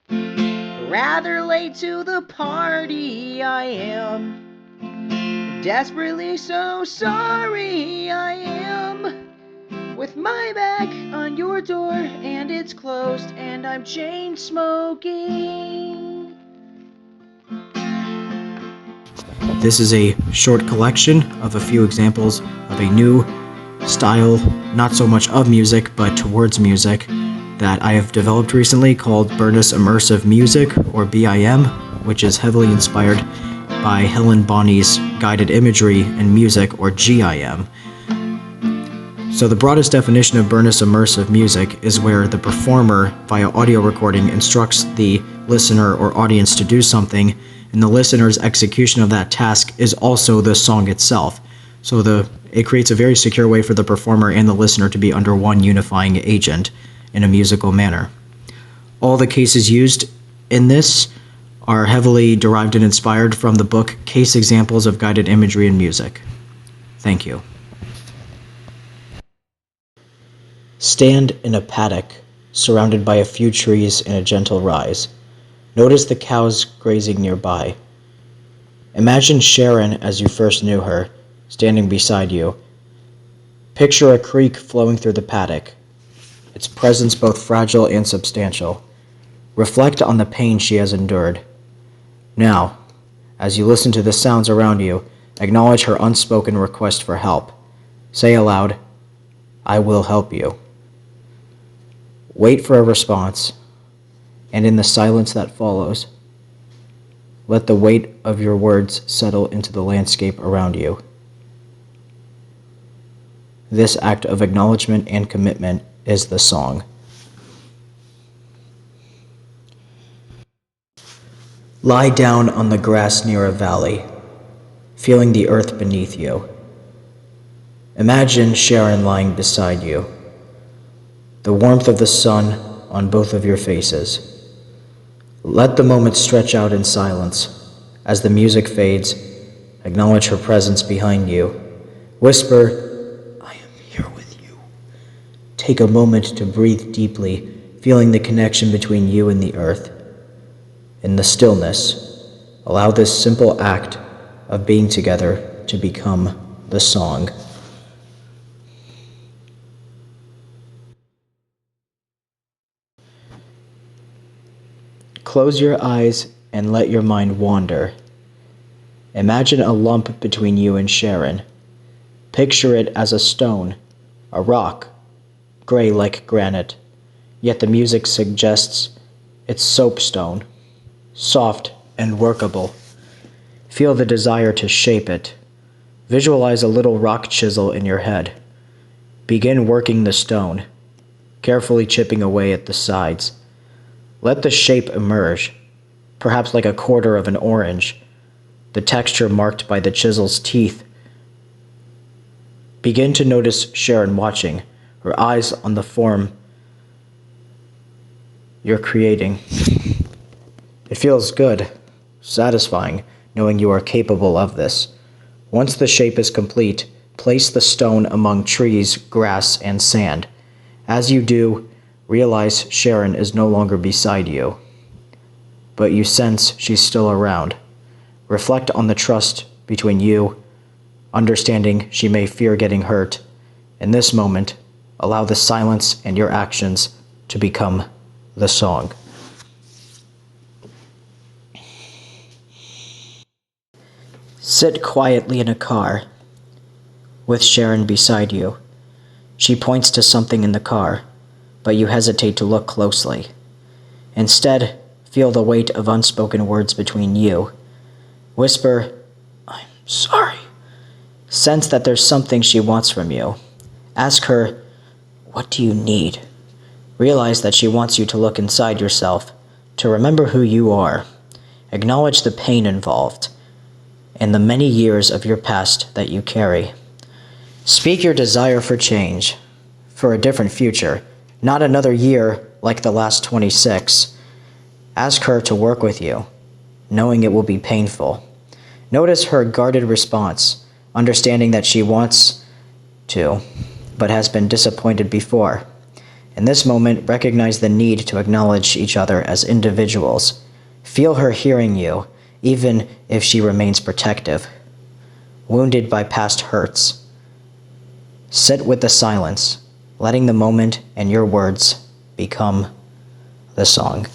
Rather late to the party I am. Desperately so sorry I am. With my back on your door and it's closed and I'm chain smoking. This is a short collection of a few examples of a new style, not so much of music, but towards music, that I have developed recently called Bernys Immersive Music, or BIM, which is heavily inspired by Helen Bonny's Guided Imagery and Music, or GIM. So the broadest definition of Bernys Immersive Music is where the performer, via audio recording, instructs the listener or audience to do something, and the listener's execution of that task is also the song itself. So it creates a very secure way for the performer and the listener to be under one unifying agent in a musical manner. All the cases used in this are heavily derived and inspired from the book Case Examples of Guided Imagery in Music. Thank you. Stand in a paddock, surrounded by a few trees in a gentle rise. Notice the cows grazing nearby. Imagine Sharon as you first knew her, standing beside you. Picture a creek flowing through the paddock, its presence both fragile and substantial. Reflect on the pain she has endured. Now, as you listen to the sounds around you, acknowledge her unspoken request for help. Say aloud, "I will help you." Wait for a response, and in the silence that follows, let the weight of your words settle into the landscape around you. This act of acknowledgement and commitment is the song. Lie down on the grass near a valley, feeling the earth beneath you. Imagine Sharon lying beside you, the warmth of the sun on both of your faces. Let the moment stretch out in silence. As the music fades, acknowledge her presence behind you. Whisper, "I am here with you." Take a moment to breathe deeply, feeling the connection between you and the earth. In the stillness, allow this simple act of being together to become the song. Close your eyes and let your mind wander. Imagine a lump between you and Sharon. Picture it as a stone, a rock, gray like granite, yet the music suggests it's soapstone, soft and workable. Feel the desire to shape it. Visualize a little rock chisel in your head. Begin working the stone, carefully chipping away at the sides. Let the shape emerge, perhaps like a quarter of an orange, the texture marked by the chisel's teeth. Begin to notice Sharon watching, her eyes on the form you're creating. It feels good, satisfying, knowing you are capable of this. Once the shape is complete, place the stone among trees, grass, and sand. As you do, realize Sharon is no longer beside you, but you sense she's still around. Reflect on the trust between you, understanding she may fear getting hurt. In this moment, allow the silence and your actions to become the song. Sit quietly in a car with Sharon beside you. She points to something in the car, but you hesitate to look closely. Instead, feel the weight of unspoken words between you. Whisper, "I'm sorry." Sense that there's something she wants from you. Ask her, "What do you need?" Realize that she wants you to look inside yourself, to remember who you are. Acknowledge the pain involved, and the many years of your past that you carry. Speak your desire for change, for a different future, not another year like the last 26. Ask her to work with you, knowing it will be painful. Notice her guarded response, understanding that she wants to, but has been disappointed before. In this moment, recognize the need to acknowledge each other as individuals. Feel her hearing you, even if she remains protective, wounded by past hurts. Sit with the silence, letting the moment and your words become the song.